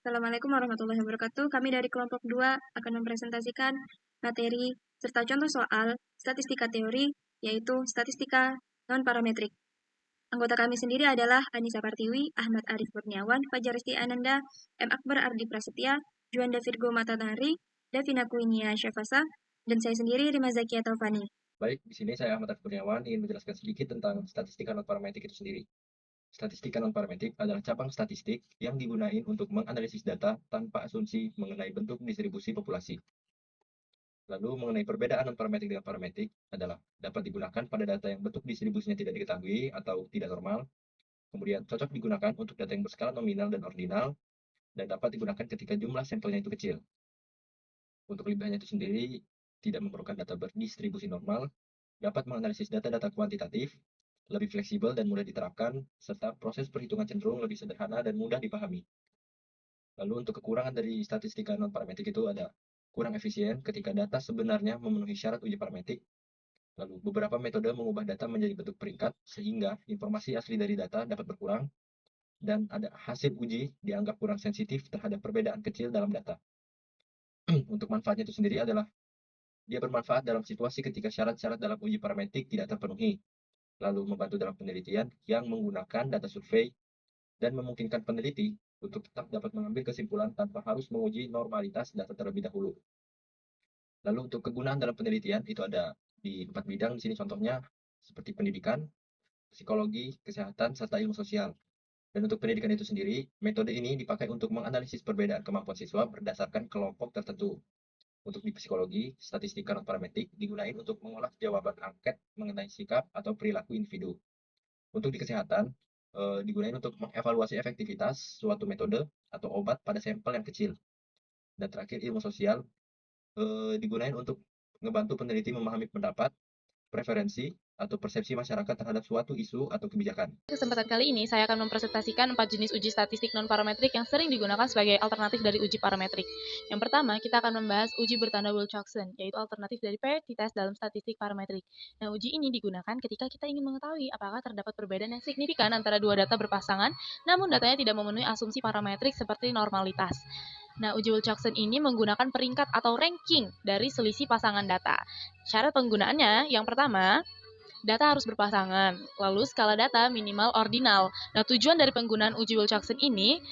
Assalamualaikum warahmatullahi wabarakatuh. Kami dari kelompok 2 akan mempresentasikan materi serta contoh soal statistika teori, yaitu statistika non-parametrik. Anggota kami sendiri adalah Anissa Partiwi, Ahmad Arif Kurniawan, Fajar Resti Ananda, M. Akbar Ardi Prasetya, Juanda Virgo Matanari, Davina Kuinia Syafasa, dan saya sendiri Rima Zakia Taufani. Baik, di sini saya Ahmad Arif Kurniawan ingin menjelaskan sedikit tentang statistika non-parametrik itu sendiri. Statistika non-parametrik adalah cabang statistik yang digunakan untuk menganalisis data tanpa asumsi mengenai bentuk distribusi populasi. Lalu mengenai perbedaan non-parametrik dengan parametrik adalah dapat digunakan pada data yang bentuk distribusinya tidak diketahui atau tidak normal, kemudian cocok digunakan untuk data yang berskala nominal dan ordinal, dan dapat digunakan ketika jumlah sampelnya itu kecil. Untuk kelebihannya itu sendiri, tidak memerlukan data berdistribusi normal, dapat menganalisis data-data kuantitatif, lebih fleksibel dan mudah diterapkan, serta proses perhitungan cenderung lebih sederhana dan mudah dipahami. Lalu untuk kekurangan dari statistika non-parametrik itu ada kurang efisien ketika data sebenarnya memenuhi syarat uji parametrik. Lalu beberapa metode mengubah data menjadi bentuk peringkat sehingga informasi asli dari data dapat berkurang, dan ada hasil uji dianggap kurang sensitif terhadap perbedaan kecil dalam data. Untuk manfaatnya itu sendiri adalah dia bermanfaat dalam situasi ketika syarat-syarat dalam uji parametrik tidak terpenuhi, lalu membantu dalam penelitian yang menggunakan data survei dan memungkinkan peneliti untuk tetap dapat mengambil kesimpulan tanpa harus menguji normalitas data terlebih dahulu. Lalu untuk kegunaan dalam penelitian itu ada di 4 bidang di sini contohnya seperti pendidikan, psikologi, kesehatan, serta ilmu sosial. Dan untuk pendidikan itu sendiri, metode ini dipakai untuk menganalisis perbedaan kemampuan siswa berdasarkan kelompok tertentu. Untuk di psikologi, statistika non-parametrik digunakan untuk mengolah jawaban angket mengenai sikap atau perilaku individu. Untuk di kesehatan, digunakan untuk mengevaluasi efektivitas suatu metode atau obat pada sampel yang kecil. Dan terakhir, ilmu sosial digunakan untuk membantu peneliti memahami pendapat, preferensi, atau persepsi masyarakat terhadap suatu isu atau kebijakan. Kesempatan kali ini saya akan mempresentasikan 4 jenis uji statistik non-parametrik yang sering digunakan sebagai alternatif dari uji parametrik. Yang pertama, kita akan membahas uji bertanda Wilcoxon, yaitu alternatif dari parity test dalam statistik parametrik. Nah, uji ini digunakan ketika kita ingin mengetahui apakah terdapat perbedaan yang signifikan antara dua data berpasangan, namun datanya tidak memenuhi asumsi parametrik seperti normalitas. Nah, uji Wilcoxon ini menggunakan peringkat atau ranking dari selisih pasangan data. Syarat penggunaannya, yang pertama, data harus berpasangan, lalu skala data minimal ordinal. Nah, tujuan dari penggunaan uji Wilcoxon ini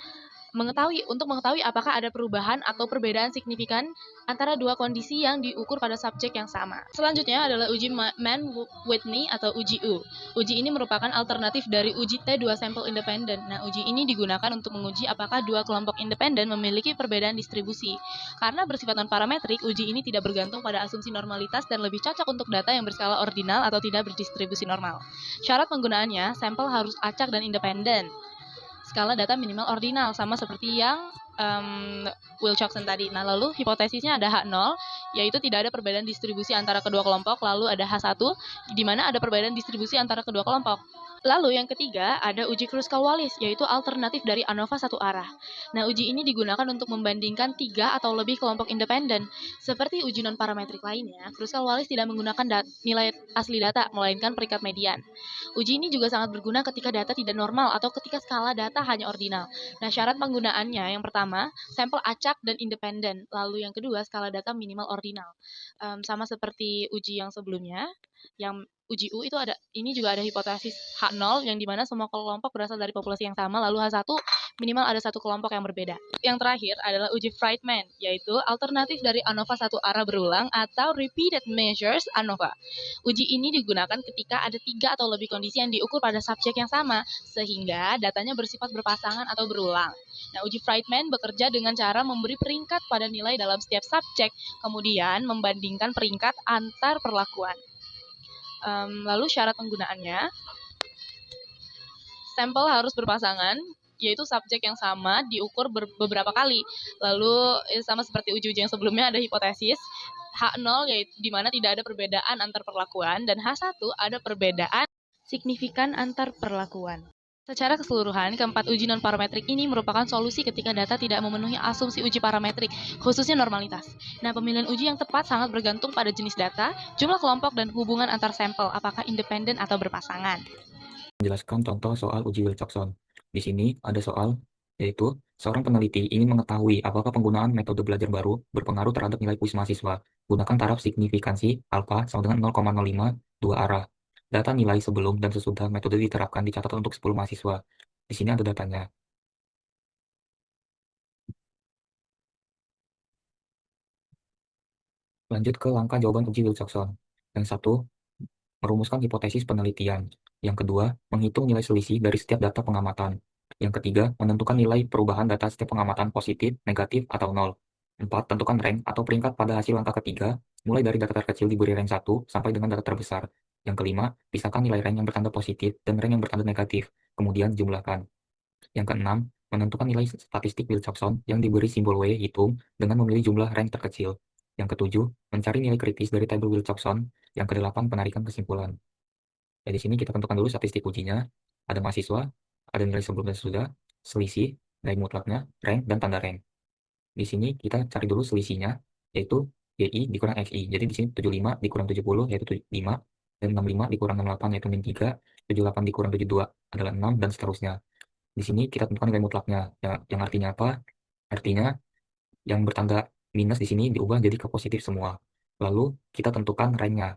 untuk mengetahui apakah ada perubahan atau perbedaan signifikan antara dua kondisi yang diukur pada subjek yang sama. Selanjutnya adalah uji Mann-Whitney atau uji U. Uji ini merupakan alternatif dari uji T2 sampel independen. Nah, uji ini digunakan untuk menguji apakah dua kelompok independen memiliki perbedaan distribusi. Karena bersifat non-parametrik, uji ini tidak bergantung pada asumsi normalitas dan lebih cocok untuk data yang berskala ordinal atau tidak berdistribusi normal. Syarat penggunaannya, sampel harus acak dan independen. Skala data minimal ordinal, sama seperti yang Wilcoxon tadi. Nah, lalu hipotesisnya ada H0, yaitu tidak ada perbedaan distribusi antara kedua kelompok, lalu ada H1, di mana ada perbedaan distribusi antara kedua kelompok. Lalu yang ketiga ada uji Kruskal-Wallis, yaitu alternatif dari ANOVA satu arah. Nah, uji ini digunakan untuk membandingkan 3 atau lebih kelompok independen. Seperti uji non-parametrik lainnya, Kruskal-Wallis tidak menggunakan nilai asli data, melainkan peringkat median. Uji ini juga sangat berguna ketika data tidak normal atau ketika skala data hanya ordinal. Nah, syarat penggunaannya yang pertama, sampel acak dan independen. Lalu yang kedua, skala data minimal ordinal. Sama seperti uji yang sebelumnya, yang uji U itu ini juga ada hipotesis H0 yang dimana semua kelompok berasal dari populasi yang sama, lalu H1 minimal ada satu kelompok yang berbeda. Yang terakhir adalah uji Friedman, yaitu alternatif dari ANOVA satu arah berulang atau repeated measures ANOVA. Uji ini digunakan ketika ada 3 atau lebih kondisi yang diukur pada subjek yang sama, sehingga datanya bersifat berpasangan atau berulang. Nah, uji Friedman bekerja dengan cara memberi peringkat pada nilai dalam setiap subjek, kemudian membandingkan peringkat antar perlakuan. Lalu syarat penggunaannya, sampel harus berpasangan, yaitu subjek yang sama diukur beberapa kali. Lalu sama seperti uji-uji yang sebelumnya ada hipotesis H0, yaitu di mana tidak ada perbedaan antar perlakuan, dan H1 ada perbedaan signifikan antar perlakuan. Secara keseluruhan, keempat uji non-parametrik ini merupakan solusi ketika data tidak memenuhi asumsi uji parametrik, khususnya normalitas. Nah, pemilihan uji yang tepat sangat bergantung pada jenis data, jumlah kelompok, dan hubungan antar sampel, apakah independen atau berpasangan. Menjelaskan contoh soal uji Wilcoxon. Di sini ada soal yaitu seorang peneliti ingin mengetahui apakah penggunaan metode belajar baru berpengaruh terhadap nilai kuis mahasiswa. Gunakan taraf signifikansi alfa sama dengan 0,05 dua arah. Data nilai sebelum dan sesudah metode diterapkan dicatat untuk 10 mahasiswa. Di sini ada datanya. Lanjut ke langkah jawaban uji Wilcoxon. Yang satu, merumuskan hipotesis penelitian. Yang kedua, menghitung nilai selisih dari setiap data pengamatan. Yang ketiga, menentukan nilai perubahan data setiap pengamatan positif, negatif, atau nol. 4. Tentukan rank atau peringkat pada hasil langkah ketiga, mulai dari data terkecil diberi rank 1 sampai dengan data terbesar. Yang kelima, pisahkan nilai rank yang bertanda positif dan rank yang bertanda negatif, kemudian jumlahkan. Yang keenam, menentukan nilai statistik Wilcoxon yang diberi simbol W hitung dengan memilih jumlah rank terkecil. Yang ketujuh, mencari nilai kritis dari tabel Wilcoxon. Yang kedelapan, penarikan kesimpulan. Ya, di sini kita tentukan dulu statistik ujinya. Ada mahasiswa, ada nilai sebelum dan sesudah, selisih, nilai mutlaknya, rank, dan tanda rank. Di sini kita cari dulu selisihnya, yaitu YI dikurang XI. Jadi di sini 75 dikurang 70 yaitu 5, dan 65 dikurang 68 yaitu min 3, 78 dikurang 72 adalah 6, dan seterusnya. Di sini kita tentukan nilai mutlaknya, yang artinya apa? Artinya yang bertanda minus di sini diubah jadi ke positif semua. Lalu kita tentukan ranknya.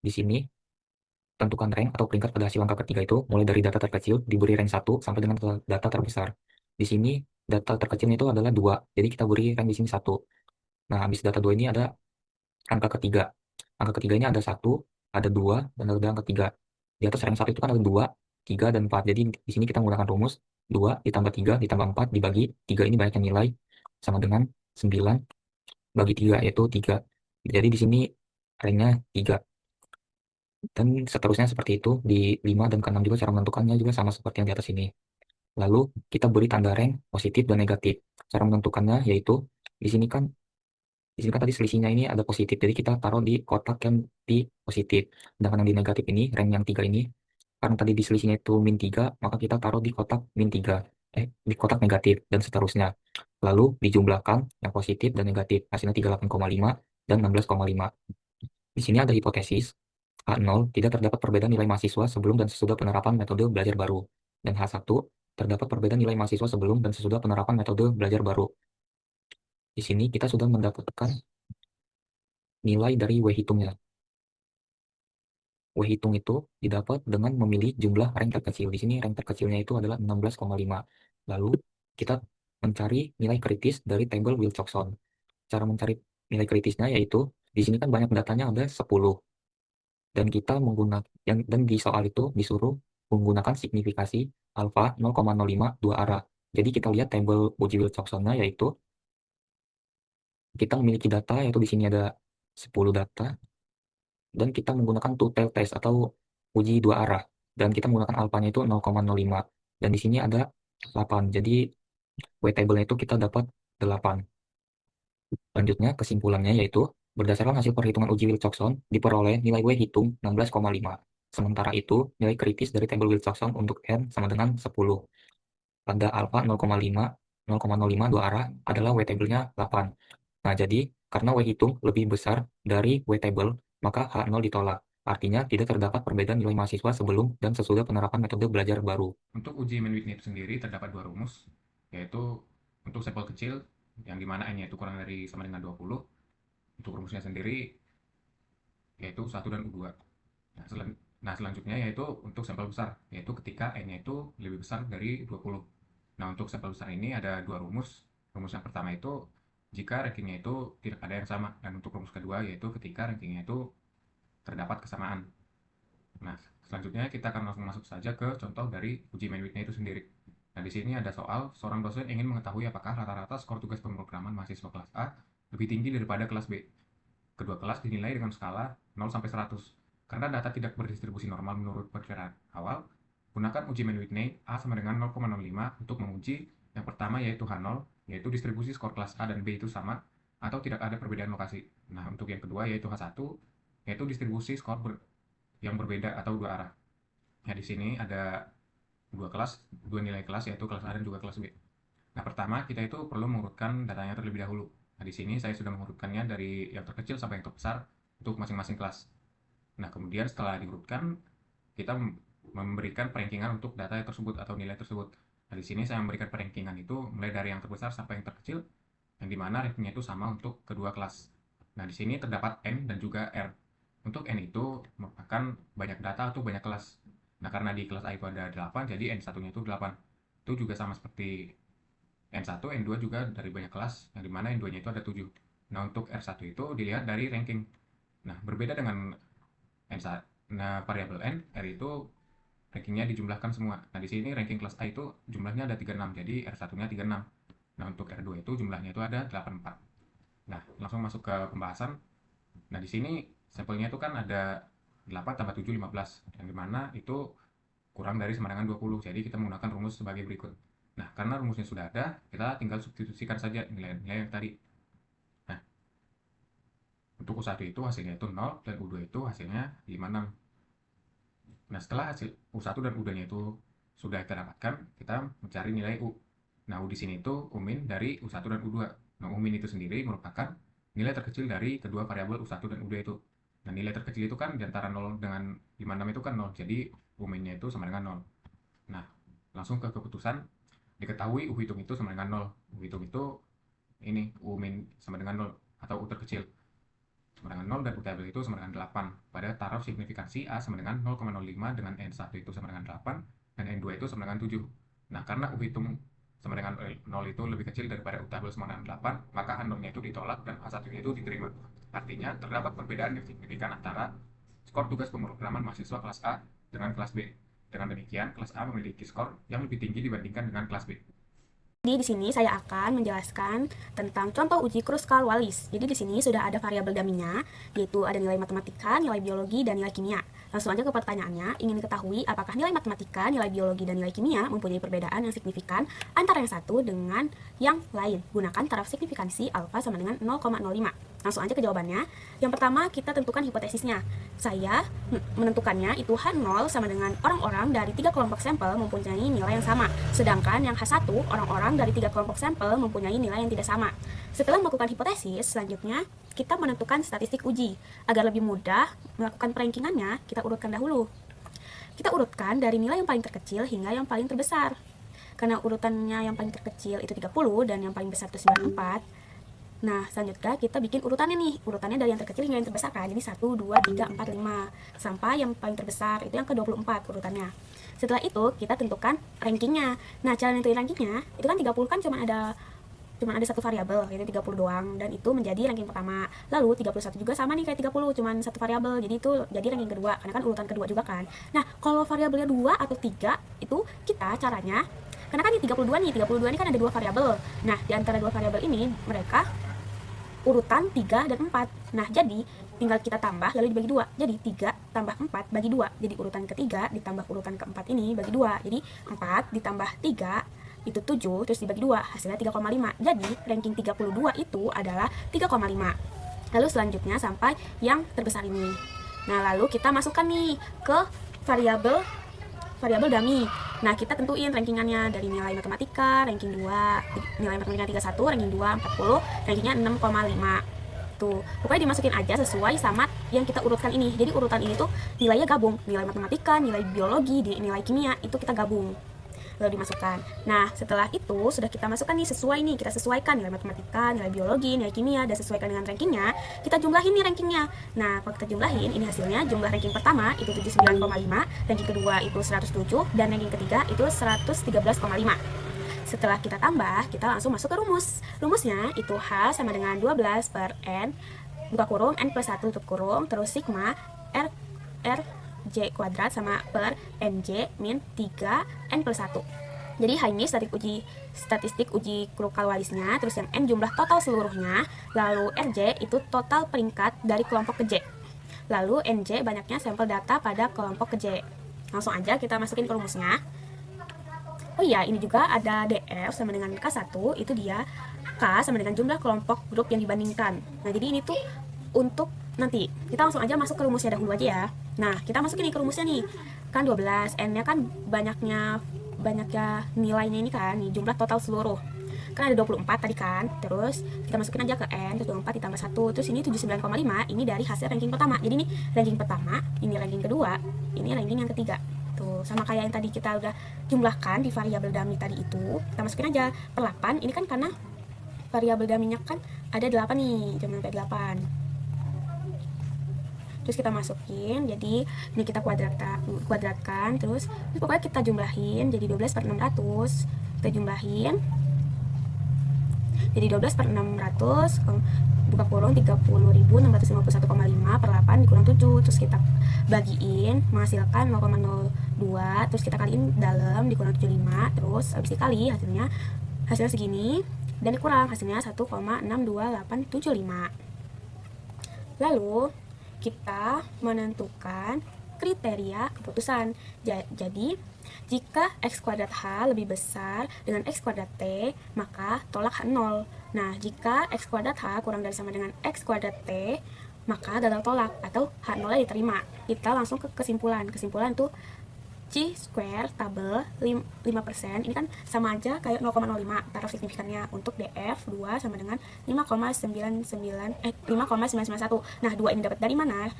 Di sini tentukan rank atau peringkat pada hasil langkah ketiga itu mulai dari data terkecil diberi rank 1 sampai dengan data terbesar. Di sini data terkecilnya itu adalah 2, jadi kita beri rank di sini 1. Nah, habis data 2 ini ada angka ketiga. Angka ketiga ini ada 1, ada 2, dan ada angka 3. Di atas rank 1 itu kan ada 2, 3, dan 4. Jadi di sini kita menggunakan rumus 2 ditambah 3 ditambah 4 dibagi 3 ini banyaknya nilai sama dengan 9 bagi 3 yaitu 3. Jadi di sini ranknya 3. Dan seterusnya seperti itu di 5 dan ke-6 juga cara menentukannya juga sama seperti yang di atas ini. Lalu kita beri tanda rank positif dan negatif. Cara menentukannya yaitu di sini kan tadi selisihnya ini ada positif, jadi kita taruh di kotak yang di positif. Sedangkan yang di negatif ini, rank yang 3 ini, karena tadi di selisihnya itu min 3, maka kita taruh di kotak min 3, di kotak negatif, dan seterusnya. Lalu dijumlahkan yang positif dan negatif, hasilnya 38,5 dan 16,5. Di sini ada hipotesis, H0 tidak terdapat perbedaan nilai mahasiswa sebelum dan sesudah penerapan metode belajar baru. Dan H1 terdapat perbedaan nilai mahasiswa sebelum dan sesudah penerapan metode belajar baru. Di sini kita sudah mendapatkan nilai dari W hitungnya. W hitung itu didapat dengan memilih jumlah rank terkecil. Di sini rank terkecilnya itu adalah 16,5. Lalu kita mencari nilai kritis dari tabel Wilcoxon. Cara mencari nilai kritisnya yaitu di sini kan banyak datanya ada 10. Dan kita menggunakan dan di soal itu disuruh menggunakan signifikasi alfa 0,05 dua arah. Jadi kita lihat tabel uji Wilcoxonnya yaitu kita memiliki data yaitu di sini ada 10 data dan kita menggunakan two-tailed test atau uji dua arah dan kita menggunakan alfanya itu 0,05 dan di sini ada 8. Jadi W table-nya itu kita dapat 8. Lanjutnya kesimpulannya yaitu berdasarkan hasil perhitungan uji Wilcoxon diperoleh nilai W hitung 16,5. Sementara itu nilai kritis dari tabel Wilcoxon untuk N sama dengan 10. Pada alfa 0,5 0,05 dua arah adalah W table-nya 8. Nah, jadi karena W hitung lebih besar dari W table, maka H0 ditolak. Artinya tidak terdapat perbedaan nilai mahasiswa sebelum dan sesudah penerapan metode belajar baru. Untuk uji main Whitney itu sendiri terdapat dua rumus, yaitu untuk sampel kecil yang dimana N-nya itu kurang dari sama dengan 20. Untuk rumusnya sendiri yaitu 1 dan U2. Nah, selanjutnya yaitu untuk sampel besar, yaitu ketika N-nya itu lebih besar dari 20. Nah, untuk sampel besar ini ada dua rumus. Rumus yang pertama itu jika rankingnya itu tidak ada yang sama. Dan untuk rumus kedua yaitu ketika rankingnya itu terdapat kesamaan. Nah, selanjutnya kita akan langsung masuk saja ke contoh dari uji main Whitney itu sendiri. Nah, di sini ada soal, seorang dosen ingin mengetahui apakah rata-rata skor tugas pemrograman mahasiswa kelas A lebih tinggi daripada kelas B. Kedua kelas dinilai dengan skala 0 sampai 100. Karena data tidak berdistribusi normal menurut perkiraan awal, gunakan uji main Whitney A sama dengan 0,05 untuk menguji yang pertama yaitu H0, yaitu distribusi skor kelas A dan B itu sama atau tidak ada perbedaan lokasi. Nah, untuk yang kedua yaitu H1, yaitu distribusi skor yang berbeda atau dua arah. Nah, di sini ada dua nilai kelas yaitu kelas A dan juga kelas B. Nah, pertama kita itu perlu mengurutkan datanya terlebih dahulu. Nah, di sini saya sudah mengurutkannya dari yang terkecil sampai yang terbesar untuk masing-masing kelas. Nah, kemudian setelah diurutkan, kita memberikan perankingan untuk data tersebut atau nilai tersebut. Nah, di sini saya memberikan perankingan itu mulai dari yang terbesar sampai yang terkecil, yang dimana rankingnya itu sama untuk kedua kelas. Nah, di sini terdapat N dan juga R. Untuk N itu merupakan banyak data atau banyak kelas. Nah, karena di kelas A itu ada 8, jadi N1-nya itu 8. Itu juga sama seperti N1, N2 juga dari banyak kelas, yang dimana N2-nya itu ada 7. Nah, untuk R1 itu dilihat dari ranking. Nah, berbeda dengan N1, nah variabel N, R itu rankingnya dijumlahkan semua. Nah, di sini ranking kelas A itu jumlahnya ada 36, jadi R1-nya 36. Nah, untuk R2 itu jumlahnya itu ada 84. Nah, langsung masuk ke pembahasan. Nah, di sini sampelnya itu kan ada 8 tambah 7, 15. Yang dimana itu kurang dari sama dengan 20. Jadi kita menggunakan rumus sebagai berikut. Nah, karena rumusnya sudah ada, kita tinggal substitusikan saja nilai-nilai yang tadi. Nah, untuk U1 itu hasilnya itu 0, dan U2 itu hasilnya 56. Nah, setelah hasil U1 dan U2-nya itu sudah kita dapatkan, kita mencari nilai U. Nah, U di sini itu U min dari U1 dan U2. Nah, U min itu sendiri merupakan nilai terkecil dari kedua variabel U1 dan U2 itu. Nah, nilai terkecil itu kan di antara 0 dengan 56 itu kan 0. Jadi, U min-nya itu sama dengan 0. Nah, langsung ke keputusan. Diketahui U hitung itu sama dengan 0. U hitung itu ini, U min sama dengan 0 atau U terkecil sama dengan 0, dan U tabel itu sama dengan 8 pada taraf signifikansi A sama dengan 0,05 dengan N1 itu sama dengan 8 dan N2 itu sama dengan 7. Nah, karena U hitung sama dengan 0 itu lebih kecil daripada U tabel sama dengan 8, maka A0-nya itu ditolak dan A1-nya itu diterima. Artinya, terdapat perbedaan yang signifikan antara skor tugas pemrograman mahasiswa kelas A dengan kelas B. Dengan demikian, kelas A memiliki skor yang lebih tinggi dibandingkan dengan kelas B. Jadi di sini saya akan menjelaskan tentang contoh uji Kruskal-Wallis. Jadi di sini sudah ada variabel dummy-nya, yaitu ada nilai matematika, nilai biologi, dan nilai kimia. Langsung aja ke pertanyaannya, ingin diketahui apakah nilai matematika, nilai biologi, dan nilai kimia mempunyai perbedaan yang signifikan antara yang satu dengan yang lain. Gunakan taraf signifikansi alfa sama dengan 0,05. Langsung aja ke jawabannya. Yang pertama, kita tentukan hipotesisnya. Saya menentukannya itu H0 sama dengan orang-orang dari 3 kelompok sampel mempunyai nilai yang sama. Sedangkan yang H1, orang-orang dari 3 kelompok sampel mempunyai nilai yang tidak sama. Setelah melakukan hipotesis, selanjutnya kita menentukan statistik uji. Agar lebih mudah melakukan perankingannya, kita urutkan dahulu. Kita urutkan dari nilai yang paling terkecil hingga yang paling terbesar. Karena urutannya yang paling terkecil itu 30 dan yang paling besar itu 94. Nah, selanjutnya kita bikin urutannya nih. Urutannya dari yang terkecil hingga yang terbesar kan. Jadi 1, 2, 3, 4, 5. Sampai yang paling terbesar itu yang ke-24 urutannya. Setelah itu kita tentukan rankingnya. Nah, cara nentuin rankingnya itu kan 30 kan cuma ada satu variabel, yaitu 30 doang, dan itu menjadi ranking pertama. Lalu 31 juga sama nih kayak 30, cuma satu variabel. Jadi itu jadi ranking kedua karena kan urutan kedua juga kan. Nah, kalau variabelnya 2 atau 3 itu kita caranya, karena kan di 32 ini kan ada 2 variabel. Nah, di antara 2 variabel ini mereka urutan 3 dan 4. Nah, jadi tinggal kita tambah lalu dibagi 2. Jadi 3 tambah 4 bagi 2. Jadi urutan ketiga ditambah urutan keempat ini bagi 2. Jadi 4 ditambah 3 itu 7, terus dibagi 2, hasilnya 3,5. Jadi ranking 32 itu adalah 3,5. Lalu selanjutnya sampai yang terbesar ini. Nah, lalu kita masukkan nih ke variabel dummy. Nah, kita tentuin rankingannya dari nilai matematika, ranking 2, nilai matematika 31, ranking 2, 40, rankingnya 6,5. Tuh, pokoknya dimasukin aja sesuai sama yang kita urutkan ini. Jadi urutan ini tuh nilainya gabung, nilai matematika, nilai biologi, nilai kimia, itu kita gabung. Lalu dimasukkan. Nah, setelah itu sudah kita masukkan nih sesuai nih, kita sesuaikan nilai matematika, nilai biologi, nilai kimia, dan sesuaikan dengan rankingnya. Kita jumlahin nih rankingnya. Nah, kalau kita jumlahin, ini hasilnya jumlah ranking pertama itu 79,5, ranking kedua itu 107, dan ranking ketiga itu 113,5. Setelah kita tambah, kita langsung masuk ke rumus. Rumusnya itu H sama dengan 12 per N, buka kurung, N plus 1 tutup kurung, terus sigma R J kuadrat sama per NJ min 3 N plus 1. Jadi H ini statistik uji Kruskal-Wallisnya, terus yang N jumlah total seluruhnya, lalu RJ itu total peringkat dari kelompok ke J, lalu NJ banyaknya sampel data pada kelompok ke J. Langsung aja kita masukin ke rumusnya. Oh iya, ini juga ada DF sama dengan K1, itu dia K sama dengan jumlah kelompok grup yang dibandingkan. Nah, jadi ini tuh untuk nanti. Kita langsung aja masuk ke rumusnya dahulu aja ya. Nah, kita masukin nih ke rumusnya nih. Kan 12, N-nya kan banyaknya nilainya ini kan, nih jumlah total seluruh. Kan ada 24 tadi kan. Terus kita masukin aja ke N, terus 24 ditambah 1. Terus ini 79,5, ini dari hasil ranking pertama. Jadi ini ranking pertama, ini ranking kedua, ini ranking yang ketiga. Tuh. gitu. Sama kayak yang tadi kita udah jumlahkan di variabel dummy tadi itu, kita masukin aja per 8. Ini kan karena variabel dummy-nya kan ada 8 nih, jangan sampai 8. Terus kita masukin, jadi ini kita kuadratkan, terus pokoknya kita jumlahin jadi 12 per 600. Kita jumlahin jadi 12 per 600 buka kurung 30.651,5 per 8 dikurang 7, terus kita bagiin menghasilkan 0,02, terus kita kaliin dalam dikurang 75, terus habis dikali hasilnya segini dan dikurang hasilnya 1,62875. Lalu kita menentukan kriteria keputusan. Jadi jika x kuadrat H lebih besar dengan x kuadrat T, maka tolak H 0. Nah, jika x kuadrat H kurang dari sama dengan x kuadrat T, maka gagal tolak atau H 0 diterima. Kita langsung ke kesimpulan. Kesimpulan tuh C square tabel 5%, ini kan sama aja kayak 0,05 taraf signifikannya. Untuk DF 2 sama dengan 5,991. Nah, 2 ini dapat dari mana?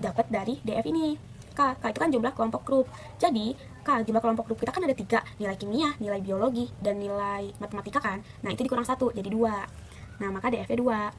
Dapat dari DF ini. K itu kan jumlah kelompok grup. Jadi K jumlah kelompok grup kita kan ada 3, nilai kimia, nilai biologi, dan nilai matematika kan. Nah, itu dikurang 1 jadi 2. Nah, maka DF-nya 2.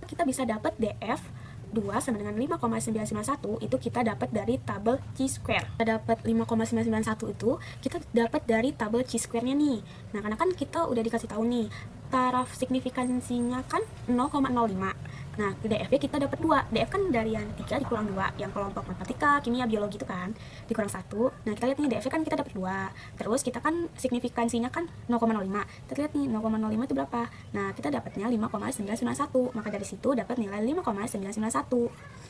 Kita bisa dapat DF 2 sama dengan 5,991 itu kita dapat dari tabel chi-square. Kita dapat 5,991 itu kita dapat dari tabel chi-square-nya nih. Nah, karena kan kita udah dikasih tahu nih taraf signifikansinya kan 0,05. Nah, DF-nya kita dapat 2. DF kan dari yang 3 dikurang 2, yang kelompok matematika, kimia, biologi itu kan dikurang 1. Nah, kita lihat nih DF-nya kan kita dapat 2. Terus kita kan signifikansinya kan 0,05. Kita lihat nih 0,05 itu berapa? Nah, kita dapatnya 5,991. Maka dari situ dapat nilai 5,991.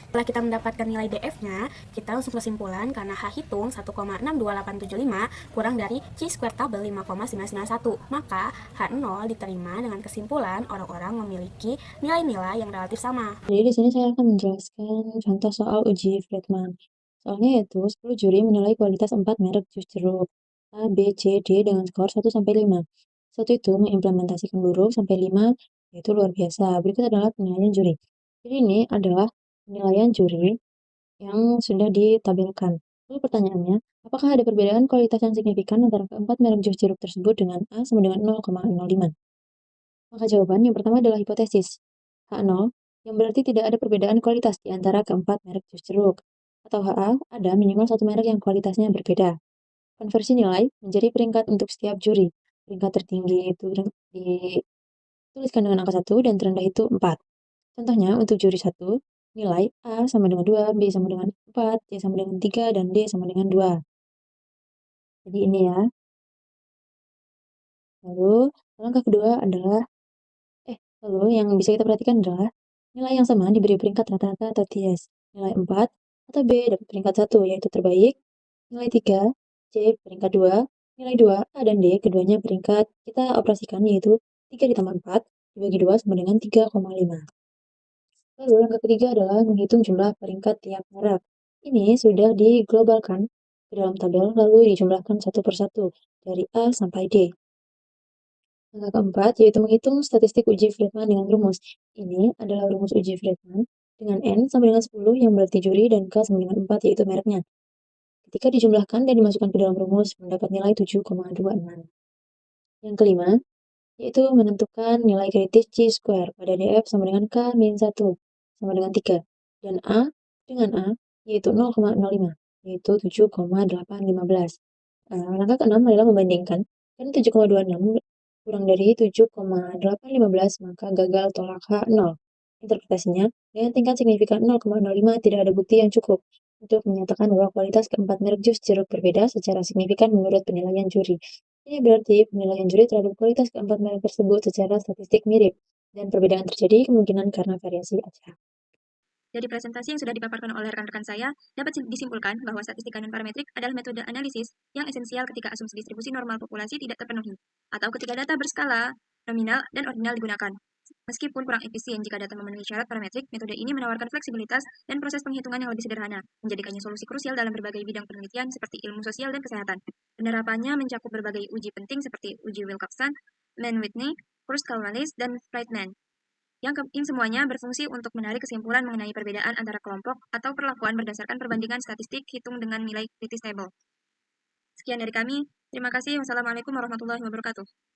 Setelah kita mendapatkan nilai DF-nya, kita langsung kesimpulan karena H hitung 1,62875 kurang dari chi-square tabel 5,991. Maka H0 diterima dengan kesimpulan orang-orang memiliki nilai-nilai yang relatif sama. Jadi di sini saya akan menjelaskan contoh soal uji Friedman. Soalnya yaitu 10 juri menilai kualitas 4 merek jus jeruk A, B, C, D dengan skor 1 sampai 5. 1 itu mengimplementasikan buruk sampai 5, yaitu luar biasa. Berikut adalah penilaian juri. Jadi ini adalah penilaian juri yang sudah ditabelkan. Lalu pertanyaannya, apakah ada perbedaan kualitas yang signifikan antara keempat merek jus jeruk tersebut dengan A sama dengan 0,05? Maka jawaban yang pertama adalah hipotesis. H0, yang berarti tidak ada perbedaan kualitas di antara keempat merek jus jeruk. Atau HA, ada minimal satu merek yang kualitasnya berbeda. Konversi nilai menjadi peringkat untuk setiap juri. Peringkat tertinggi itu dituliskan dengan angka 1 dan terendah itu 4. Contohnya untuk juri 1, nilai A sama dengan 2, B sama dengan 4, C sama dengan 3, dan D sama dengan 2. Jadi ini ya. Lalu langkah kedua adalah Lalu yang bisa kita perhatikan adalah nilai yang sama diberi peringkat rata-rata atau TS. Nilai 4 atau B dapat peringkat 1 yaitu terbaik. Nilai 3, C peringkat 2. Nilai 2, A dan D keduanya peringkat kita operasikan yaitu 3 ditambah 4 dibagi 2 sama dengan 3,5. Lalu langkah ketiga adalah menghitung jumlah peringkat tiap merek. Ini sudah diglobalkan ke dalam tabel lalu dijumlahkan satu persatu dari A sampai D. Langkah keempat yaitu menghitung statistik uji Friedman dengan rumus. Ini adalah rumus uji Friedman dengan N sama dengan 10 yang berarti juri dan K sama dengan 4 yaitu mereknya. Ketika dijumlahkan dan dimasukkan ke dalam rumus mendapat nilai 7,26. Yang kelima yaitu menentukan nilai kritis chi-square pada DF sama dengan K min 1 sama dengan 3 dan A dengan A yaitu 0,05 yaitu 7,815. Langkah keenam adalah membandingkan kan 7,26 kurang dari 7,815 maka gagal tolak H0. Interpretasinya, dengan tingkat signifikan 0,05 tidak ada bukti yang cukup untuk menyatakan bahwa kualitas keempat merek jus jeruk berbeda secara signifikan menurut penilaian juri. Ini berarti penilaian juri terhadap kualitas keempat merek tersebut secara statistik mirip, dan perbedaan terjadi kemungkinan karena variasi aja. Dari presentasi yang sudah dipaparkan oleh rekan-rekan saya, dapat disimpulkan bahwa statistika non-parametrik adalah metode analisis yang esensial ketika asumsi distribusi normal populasi tidak terpenuhi, atau ketika data berskala, nominal, dan ordinal digunakan. Meskipun kurang efisien jika data memenuhi syarat parametrik, metode ini menawarkan fleksibilitas dan proses penghitungan yang lebih sederhana, menjadikannya solusi krusial dalam berbagai bidang penelitian seperti ilmu sosial dan kesehatan. Penerapannya mencakup berbagai uji penting seperti uji Wilcoxon, Mann-Whitney, Kruskal-Wallis, dan Friedman, yang semuanya berfungsi untuk menarik kesimpulan mengenai perbedaan antara kelompok atau perlakuan berdasarkan perbandingan statistik hitung dengan nilai kritis tabel. Sekian dari kami. Terima kasih. Wassalamualaikum warahmatullahi wabarakatuh.